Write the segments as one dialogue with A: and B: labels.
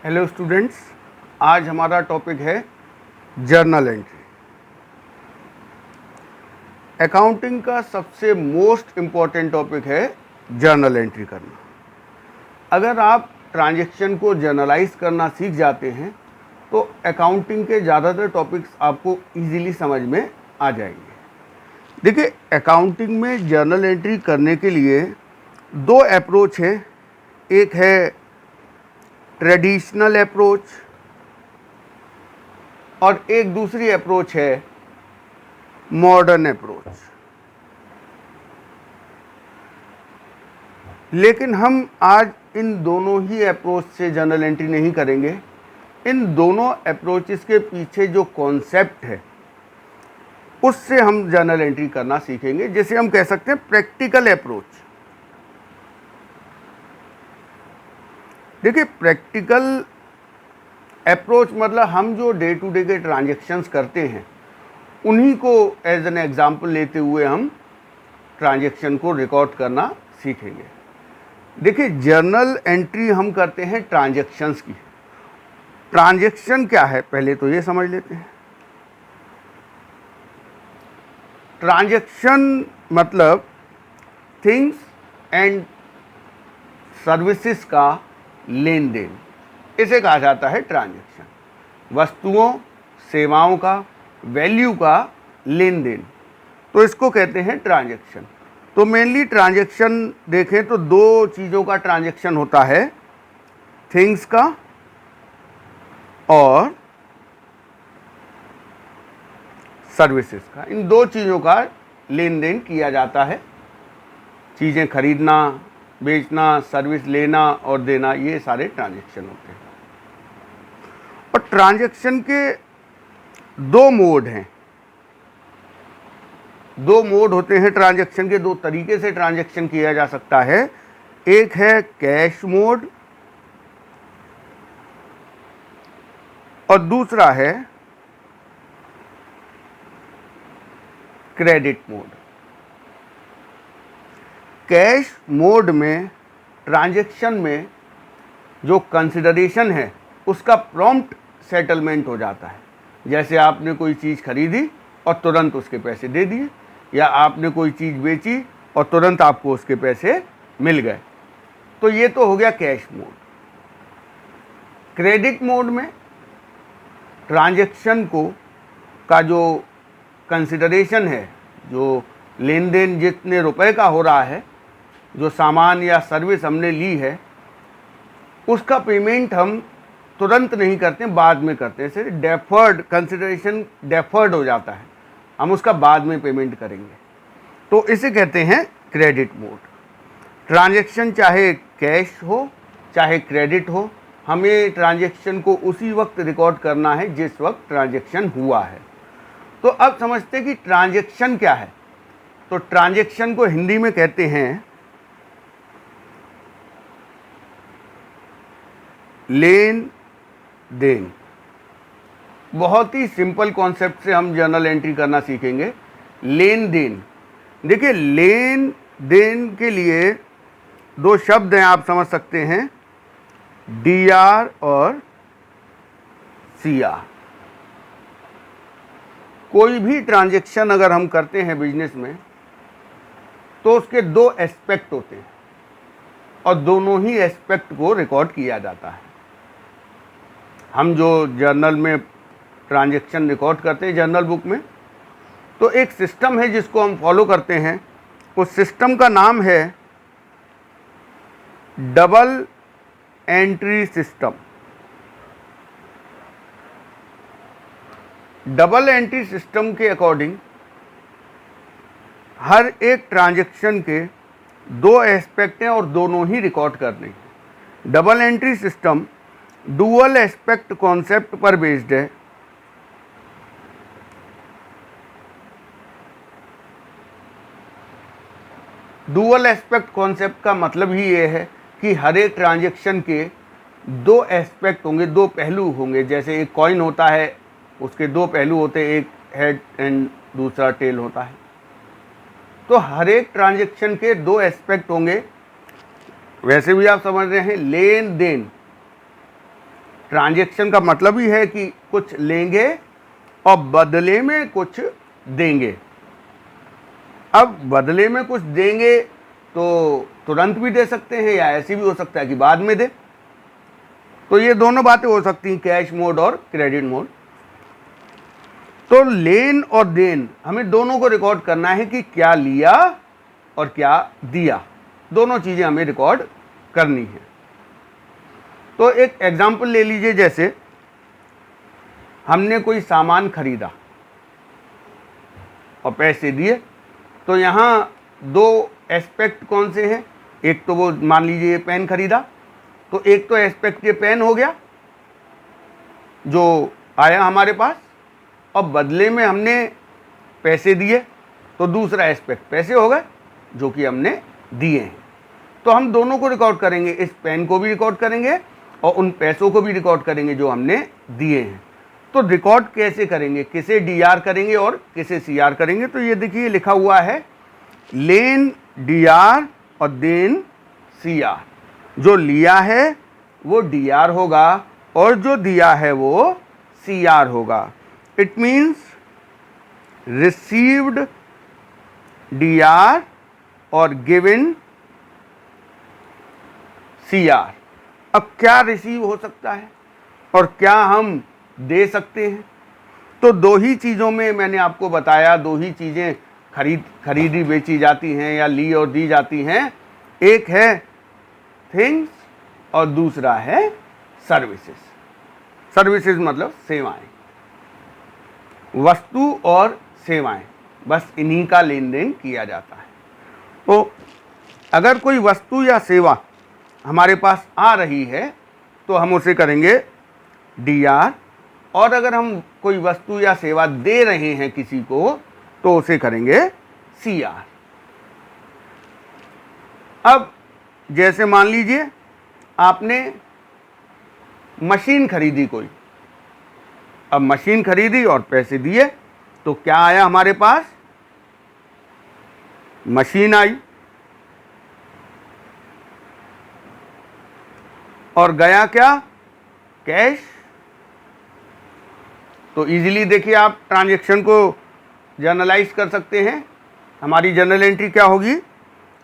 A: Hello students, आज हमारा topic है जर्नल एंट्री। अकाउंटिंग का सबसे मोस्ट इम्पॉर्टेंट टॉपिक है जर्नल एंट्री करना। अगर आप ट्रांजैक्शन को जर्नलाइज करना सीख जाते हैं तो अकाउंटिंग के ज़्यादातर टॉपिक्स आपको इजीली समझ में आ जाएंगे। देखिए, अकाउंटिंग में जर्नल एंट्री करने के लिए दो अप्रोच है। एक है ट्रेडिशनल अप्रोच और एक दूसरी अप्रोच है मॉडर्न अप्रोच। लेकिन हम आज इन दोनों ही अप्रोच से जर्नल एंट्री नहीं करेंगे। इन दोनों अप्रोचेस के पीछे जो कॉन्सेप्ट है उससे हम जर्नल एंट्री करना सीखेंगे, जिसे हम कह सकते हैं प्रैक्टिकल अप्रोच। देखिए, प्रैक्टिकल अप्रोच मतलब हम जो डे टू डे के ट्रांजैक्शंस करते हैं उन्हीं को एज एन एग्जांपल लेते हुए हम ट्रांजैक्शन को रिकॉर्ड करना सीखेंगे। देखिए, जर्नल एंट्री हम करते हैं ट्रांजैक्शंस की। ट्रांजैक्शन क्या है पहले तो ये समझ लेते हैं। ट्रांजैक्शन मतलब थिंग्स एंड सर्विसेज का लेन देन, इसे कहा जाता है ट्रांजैक्शन। वस्तुओं सेवाओं का वैल्यू का लेन देन, तो इसको कहते हैं ट्रांजैक्शन। तो मेनली ट्रांजैक्शन देखें तो दो चीज़ों का ट्रांजैक्शन होता है, थिंग्स का और सर्विसेज का। इन दो चीज़ों का लेन देन किया जाता है। चीज़ें खरीदना बेचना, सर्विस लेना और देना, ये सारे ट्रांजैक्शन होते हैं। और ट्रांजैक्शन के दो मोड हैं। दो मोड होते हैं ट्रांजैक्शन के, दो तरीके से ट्रांजैक्शन किया जा सकता है। एक है कैश मोड और दूसरा है क्रेडिट मोड। कैश मोड में ट्रांजैक्शन में जो कंसिडरेशन है उसका प्रॉम्प्ट सेटलमेंट हो जाता है। जैसे आपने कोई चीज़ खरीदी और तुरंत उसके पैसे दे दिए, या आपने कोई चीज़ बेची और तुरंत आपको उसके पैसे मिल गए। तो ये तो हो गया कैश मोड। क्रेडिट मोड में ट्रांजैक्शन का जो कंसिडरेशन है, जो लेन देन जितने रुपए का हो रहा है, जो सामान या सर्विस हमने ली है, उसका पेमेंट हम तुरंत नहीं करते, बाद में करते हैं। जैसे डेफर्ड कंसिडरेशन डेफर्ड हो जाता है, हम उसका बाद में पेमेंट करेंगे, तो इसे कहते हैं क्रेडिट मोड। ट्रांजैक्शन चाहे कैश हो चाहे क्रेडिट हो, हमें ट्रांजैक्शन को उसी वक्त रिकॉर्ड करना है जिस वक्त ट्रांजैक्शन हुआ है। तो अब समझते हैं कि ट्रांजैक्शन क्या है। तो ट्रांजैक्शन को हिंदी में कहते हैं लेन देन। बहुत ही सिंपल कॉन्सेप्ट से हम जर्नल एंट्री करना सीखेंगे। लेन देन, देखिए लेन देन के लिए दो शब्द हैं, आप समझ सकते हैं, DR और CR। कोई भी ट्रांजैक्शन अगर हम करते हैं बिजनेस में तो उसके दो एस्पेक्ट होते हैं और दोनों ही एस्पेक्ट को रिकॉर्ड किया जाता है। हम जो जर्नल में ट्रांजैक्शन रिकॉर्ड करते हैं जर्नल बुक में, तो एक सिस्टम है जिसको हम फॉलो करते हैं। उस सिस्टम का नाम है double entry system. Double entry system के अकॉर्डिंग हर एक ट्रांजैक्शन के दो एस्पेक्ट हैं और दोनों ही रिकॉर्ड करने हैं। Double entry system dual aspect concept पर बेस्ड है। डुअल एस्पेक्ट कॉन्सेप्ट का मतलब ही ये है कि हर एक ट्रांजैक्शन के दो एस्पेक्ट होंगे, दो पहलू होंगे। जैसे एक कॉइन होता है, उसके दो पहलू होते हैं, एक हेड एंड दूसरा टेल होता है। तो हर एक ट्रांजैक्शन के दो एस्पेक्ट होंगे। वैसे भी आप समझ रहे हैं लेन देन, ट्रांजैक्शन का मतलब ही है कि कुछ लेंगे और बदले में कुछ देंगे। अब बदले में कुछ देंगे तो तुरंत भी दे सकते हैं या ऐसी भी हो सकता है कि बाद में दे। तो ये दोनों बातें हो सकती हैं, कैश मोड और क्रेडिट मोड। तो लेन और देन हमें दोनों को रिकॉर्ड करना है कि क्या लिया और क्या दिया, दोनों चीज़ें हमें रिकॉर्ड करनी है। तो एक एग्जाम्पल ले लीजिए, जैसे हमने कोई सामान खरीदा और पैसे दिए, तो यहाँ दो एस्पेक्ट कौन से हैं? एक तो वो मान लीजिए पेन खरीदा, तो एक तो एस्पेक्ट ये पेन हो गया जो आया हमारे पास, और बदले में हमने पैसे दिए तो दूसरा एस्पेक्ट पैसे हो गए जो कि हमने दिए हैं। तो हम दोनों को रिकॉर्ड करेंगे, इस पेन को भी रिकॉर्ड करेंगे और उन पैसों को भी रिकॉर्ड करेंगे जो हमने दिए हैं। तो रिकॉर्ड कैसे करेंगे? किसे डीआर करेंगे और किसे सीआर करेंगे? तो ये देखिए लिखा हुआ है लेन डीआर और देन सीआर। जो लिया है वो डीआर होगा और जो दिया है वो सीआर होगा। इट मीन्स रिसीव्ड डीआर और गिवन सीआर। अब क्या रिसीव हो सकता है और क्या हम दे सकते हैं? तो दो ही चीज़ों में मैंने आपको बताया, दो ही चीज़ें खरीदी बेची जाती हैं या ली और दी जाती हैं। एक है थिंग्स और दूसरा है सर्विसेज। सर्विसेज मतलब सेवाएं, वस्तु और सेवाएं, बस इन्हीं का लेन देन किया जाता है। तो अगर कोई वस्तु या सेवा हमारे पास आ रही है तो हम उसे करेंगे डीआर, और अगर हम कोई वस्तु या सेवा दे रहे हैं किसी को तो उसे करेंगे सीआर। अब जैसे मान लीजिए आपने मशीन खरीदी कोई, अब मशीन खरीदी और पैसे दिए तो क्या आया हमारे पास? मशीन आई। और गया क्या? कैश। तो इजीली देखिए आप ट्रांजैक्शन को जर्नलाइज कर सकते हैं। हमारी जर्नल एंट्री क्या होगी?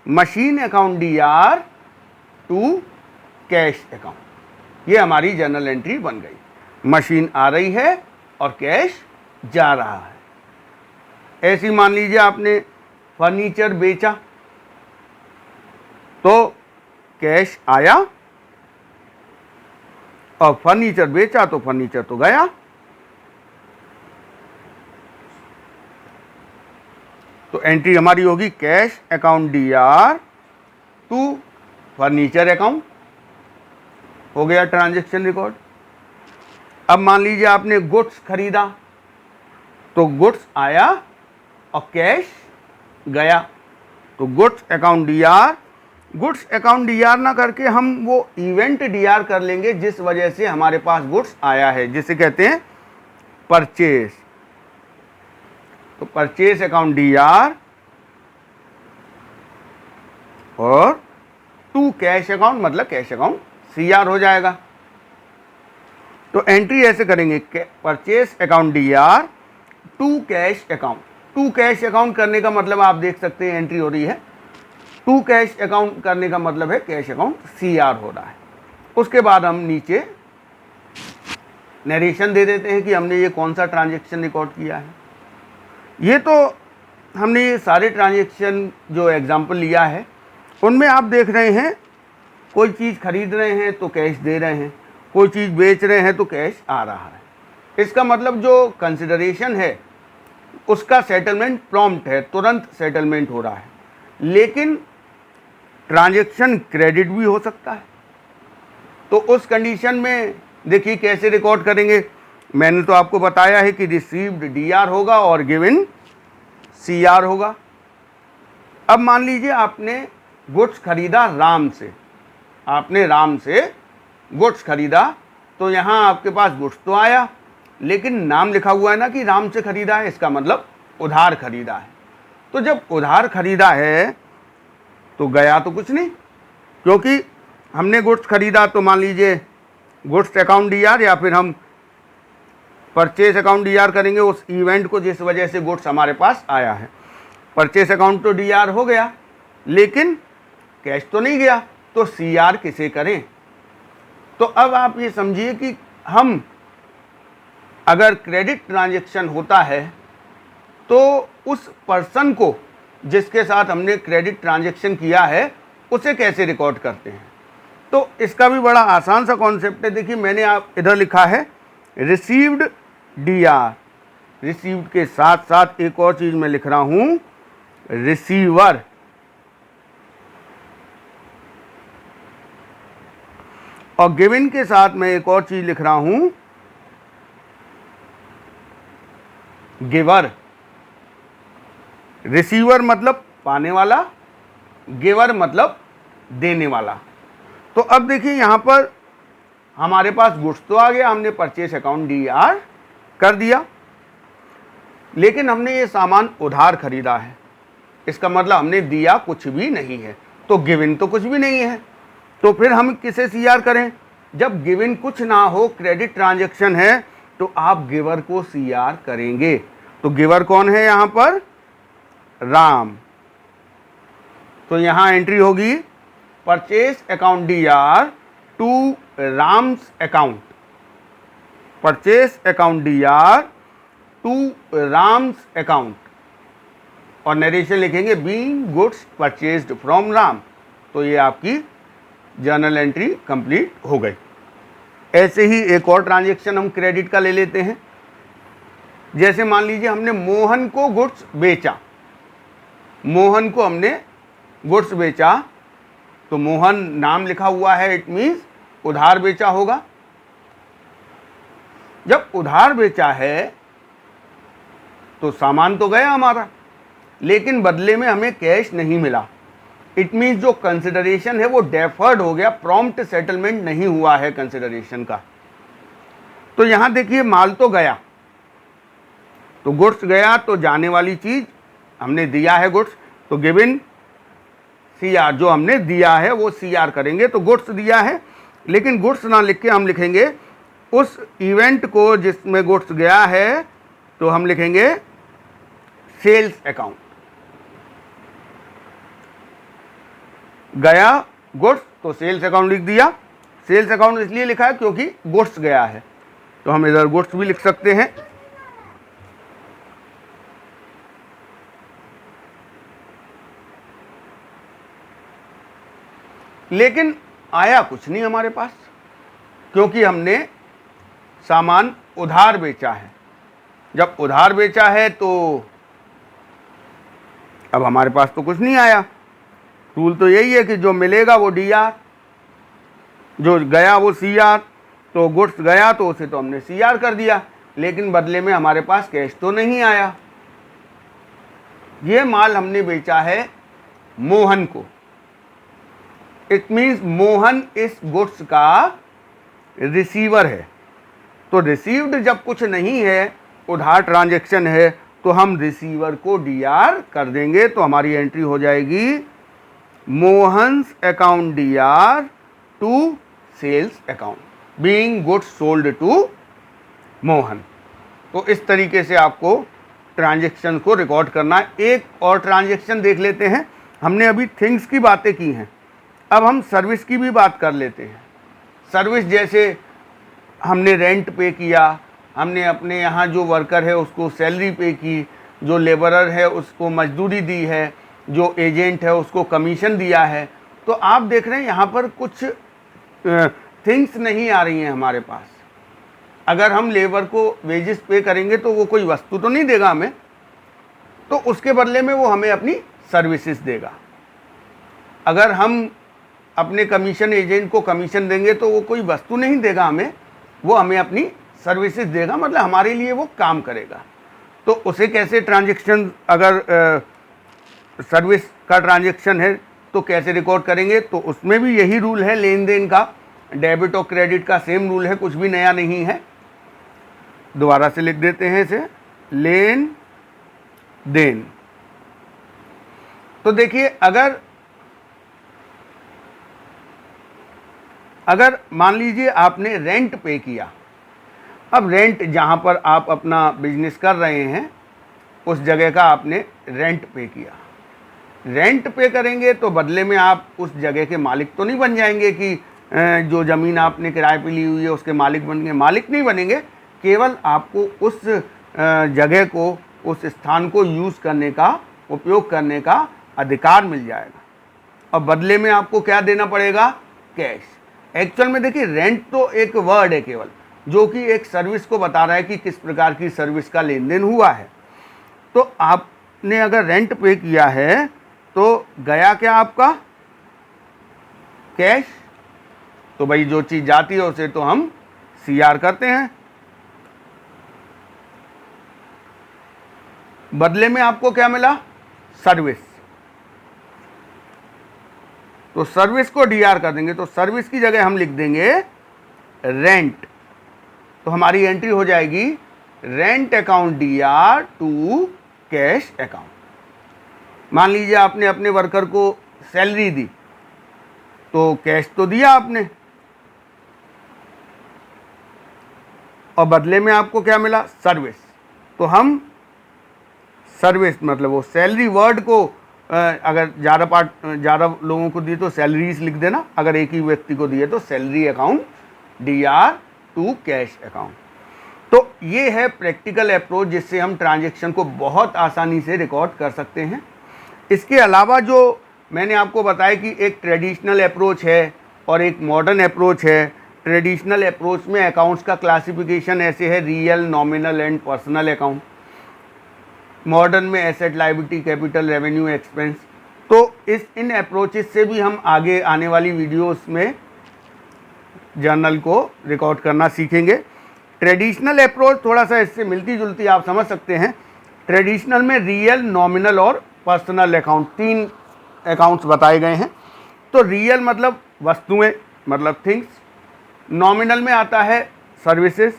A: Machine account DR to cash account. ये हमारी जर्नल एंट्री बन गई। मशीन आ रही है और कैश जा रहा है। ऐसी मान लीजिए आपने फर्नीचर बेचा तो कैश आया और फर्नीचर बेचा तो फर्नीचर तो गया। तो एंट्री हमारी होगी cash account DR to furniture account. हो गया ट्रांजैक्शन रिकॉर्ड। अब मान लीजिए आपने गुड्स खरीदा तो गुड्स आया और कैश गया। तो goods account DR, goods account DR ना करके हम वो इवेंट डीआर कर लेंगे जिस वजह से हमारे पास गुड्स आया है, जिसे कहते हैं परचेज। तो परचेज अकाउंट डीआर और टू कैश अकाउंट मतलब कैश अकाउंट सीआर हो जाएगा। तो एंट्री ऐसे करेंगे purchase account DR to cash account. To cash account करने का मतलब आप देख सकते हैं एंट्री हो रही है। टू कैश अकाउंट करने का मतलब है कैश अकाउंट सीआर हो रहा है। उसके बाद हम नीचे नरेशन दे देते हैं कि हमने ये कौन सा ट्रांजैक्शन रिकॉर्ड किया है। ये तो हमने ये सारे ट्रांजैक्शन जो एग्जांपल लिया है उनमें आप देख रहे हैं कोई चीज़ खरीद रहे हैं तो कैश दे रहे हैं, कोई चीज़ बेच रहे हैं तो कैश आ रहा है। इसका मतलब जो कंसिडरेशन है उसका सेटलमेंट प्रॉम्प्ट है, तुरंत सेटलमेंट हो रहा है। लेकिन ट्रांजैक्शन क्रेडिट भी हो सकता है। तो उस कंडीशन में देखिए कैसे रिकॉर्ड करेंगे। मैंने तो आपको बताया है कि रिसीव्ड डीआर होगा और गिवन सीआर होगा। अब मान लीजिए आपने गुड्स खरीदा राम से, आपने राम से गुड्स खरीदा तो यहाँ आपके पास गुड्स तो आया लेकिन नाम लिखा हुआ है ना कि राम से खरीदा है, इसका मतलब उधार खरीदा है। तो जब उधार खरीदा है तो गया तो कुछ नहीं, क्योंकि हमने गुड्स खरीदा तो मान लीजिए गुड्स अकाउंट डीआर या फिर हम परचेस अकाउंट डीआर करेंगे उस इवेंट को जिस वजह से गुड्स हमारे पास आया है। परचेस अकाउंट तो डीआर हो गया, लेकिन कैश तो नहीं गया, तो सीआर किसे करें? तो अब आप ये समझिए कि हम अगर क्रेडिट ट्रांजैक्शन होता है तो उस पर्सन को जिसके साथ हमने क्रेडिट ट्रांजैक्शन किया है उसे कैसे रिकॉर्ड करते हैं। तो इसका भी बड़ा आसान सा कॉन्सेप्ट है। देखिए मैंने आप इधर लिखा है रिसीव्ड डीआर, रिसीव्ड के साथ साथ एक और चीज मैं लिख रहा हूं रिसीवर, और गिवन के साथ मैं एक और चीज लिख रहा हूं गिवर। रिसीवर मतलब पाने वाला, गिवर मतलब देने वाला। तो अब देखिए यहां पर हमारे पास गुड्स तो आ गया, हमने परचेस अकाउंट डीआर कर दिया, लेकिन हमने ये सामान उधार खरीदा है, इसका मतलब हमने दिया कुछ भी नहीं है, तो गिवन तो कुछ भी नहीं है। तो फिर हम किसे सीआर करें? जब गिवन कुछ ना हो, क्रेडिट ट्रांजैक्शन है, तो आप गिवर को सीआर करेंगे। तो गिवर कौन है यहां पर? राम। तो यहां एंट्री होगी purchase account DR to Ram's account, purchase account DR to Ram's account, और नरेशन लिखेंगे being goods purchased from Ram. तो ये आपकी जर्नल एंट्री कंप्लीट हो गई। ऐसे ही एक और ट्रांजैक्शन हम क्रेडिट का ले लेते हैं। जैसे मान लीजिए हमने मोहन को गुड्स बेचा, मोहन को हमने गुड्स बेचा, तो मोहन नाम लिखा हुआ है, इट मीन्स उधार बेचा होगा। जब उधार बेचा है तो सामान तो गया हमारा, लेकिन बदले में हमें कैश नहीं मिला। इट मीन्स जो कंसिडरेशन है वो डेफर्ड हो गया, प्रॉम्प्ट सेटलमेंट नहीं हुआ है कंसिडरेशन का। तो यहां देखिए माल तो गया, तो गुड्स गया, तो जाने वाली चीज हमने दिया है गुड्स, तो गिवन सीआर, जो हमने दिया है वो सीआर करेंगे। तो गुड्स दिया है, लेकिन गुड्स ना लिख के हम लिखेंगे उस इवेंट को जिसमें गुड्स गया है, तो हम लिखेंगे सेल्स अकाउंट। गया गुड्स तो सेल्स अकाउंट लिख दिया। सेल्स अकाउंट इसलिए लिखा है क्योंकि गुड्स गया है, तो हम इधर गुड्स भी लिख सकते हैं। लेकिन आया कुछ नहीं हमारे पास, क्योंकि हमने सामान उधार बेचा है। जब उधार बेचा है तो अब हमारे पास तो कुछ नहीं आया। रूल तो यही है कि जो मिलेगा वो डीआर, जो गया वो सीआर। तो गुड्स गया तो उसे तो हमने सीआर कर दिया, लेकिन बदले में हमारे पास कैश तो नहीं आया। ये माल हमने बेचा है मोहन को, इट मीन्स मोहन इस गुड्स का रिसीवर है। तो रिसीव्ड जब कुछ नहीं है, उधार ट्रांजैक्शन है, तो हम रिसीवर को डीआर कर देंगे। तो हमारी एंट्री हो जाएगी Mohan's account DR to sales account, being goods sold to Mohan. तो इस तरीके से आपको ट्रांजैक्शन को रिकॉर्ड करना है। एक और ट्रांजैक्शन देख लेते हैं। हमने अभी थिंग्स की बातें की हैं, अब हम सर्विस की भी बात कर लेते हैं। सर्विस जैसे हमने रेंट पे किया, हमने अपने यहाँ जो वर्कर है उसको सैलरी पे की, जो लेबरर है उसको मजदूरी दी है, जो एजेंट है उसको कमीशन दिया है। तो आप देख रहे हैं यहाँ पर कुछ थिंग्स नहीं आ रही हैं हमारे पास। अगर हम लेबर को वेजेस पे करेंगे तो वो कोई वस्तु तो नहीं देगा हमें, तो उसके बदले में वो हमें अपनी सर्विसेज देगा। अगर हम अपने कमीशन एजेंट को कमीशन देंगे तो वो कोई वस्तु नहीं देगा हमें, वो हमें अपनी सर्विसेज देगा, मतलब हमारे लिए वो काम करेगा। तो उसे कैसे ट्रांजैक्शन, अगर सर्विस का ट्रांजैक्शन है तो कैसे रिकॉर्ड करेंगे? तो उसमें भी यही रूल है लेन देन का, डेबिट और क्रेडिट का सेम रूल है, कुछ भी नया नहीं है। दोबारा से लिख देते हैं इसे, लेन देन। तो देखिए अगर अगर मान लीजिए आपने रेंट पे किया, अब रेंट जहाँ पर आप अपना बिजनेस कर रहे हैं उस जगह का आपने रेंट पे किया। रेंट पे करेंगे तो बदले में आप उस जगह के मालिक तो नहीं बन जाएंगे कि जो ज़मीन आपने किराए पे ली हुई है उसके मालिक बन गए, मालिक नहीं बनेंगे, केवल आपको उस जगह को, उस स्थान को यूज़ करने का, उपयोग करने का अधिकार मिल जाएगा। और बदले में आपको क्या देना पड़ेगा? कैश। एक्चुअल में देखिए रेंट तो एक वर्ड है केवल, जो कि एक सर्विस को बता रहा है कि किस प्रकार की सर्विस का लेन देन हुआ है। तो आपने अगर रेंट पे किया है तो गया क्या आपका? कैश। तो भाई जो चीज़ जाती है उसे तो हम CR करते हैं। बदले में आपको क्या मिला? सर्विस। तो सर्विस को DR कर देंगे, तो सर्विस की जगह हम लिख देंगे रेंट। तो हमारी एंट्री हो जाएगी rent account DR to cash account. मान लीजिए आपने अपने वर्कर को सैलरी दी, तो कैश तो दिया आपने, और बदले में आपको क्या मिला? सर्विस। तो हम सर्विस मतलब वो सैलरी वर्ड को अगर ज़्यादा लोगों को दिए तो सैलरीज लिख देना, अगर एक ही व्यक्ति को दिए तो salary account DR to cash account. तो ये है प्रैक्टिकल अप्रोच जिससे हम ट्रांजैक्शन को बहुत आसानी से रिकॉर्ड कर सकते हैं। इसके अलावा जो मैंने आपको बताया कि एक ट्रेडिशनल अप्रोच है और एक मॉडर्न अप्रोच है। ट्रेडिशनल अप्रोच में अकाउंट्स का क्लासिफिकेशन ऐसे है: real, nominal and personal account. Modern में asset, liability, capital, revenue, expense. तो इन अप्रोचेस से भी हम आगे आने वाली वीडियोस में जर्नल को रिकॉर्ड करना सीखेंगे। ट्रेडिशनल अप्रोच थोड़ा सा इससे मिलती जुलती आप समझ सकते हैं। ट्रेडिशनल में रियल, नॉमिनल और पर्सनल अकाउंट, 3 अकाउंट्स बताए गए हैं। तो रियल मतलब वस्तुएं, मतलब थिंग्स, नॉमिनल में आता है सर्विसेज,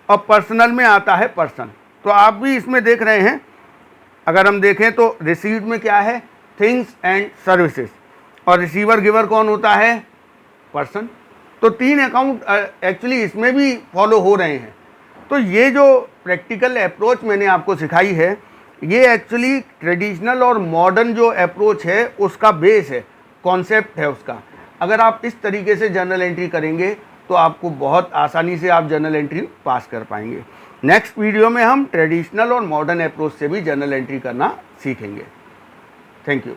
A: और पर्सनल में आता है पर्सन। तो आप भी इसमें देख रहे हैं, अगर हम देखें तो रिसीव्ड में क्या है? थिंग्स एंड सर्विसेज, और रिसीवर गिवर कौन होता है? पर्सन। तो 3 अकाउंट एक्चुअली इसमें भी फॉलो हो रहे हैं। तो ये जो प्रैक्टिकल अप्रोच मैंने आपको सिखाई है, ये एक्चुअली ट्रेडिशनल और मॉडर्न जो अप्रोच है उसका बेस है, कॉन्सेप्ट है उसका। अगर आप इस तरीके से जर्नल एंट्री करेंगे तो आपको बहुत आसानी से आप जर्नल एंट्री पास कर पाएंगे। नेक्स्ट वीडियो में हम ट्रेडिशनल और मॉडर्न अप्रोच से भी जर्नल एंट्री करना सीखेंगे। Thank you.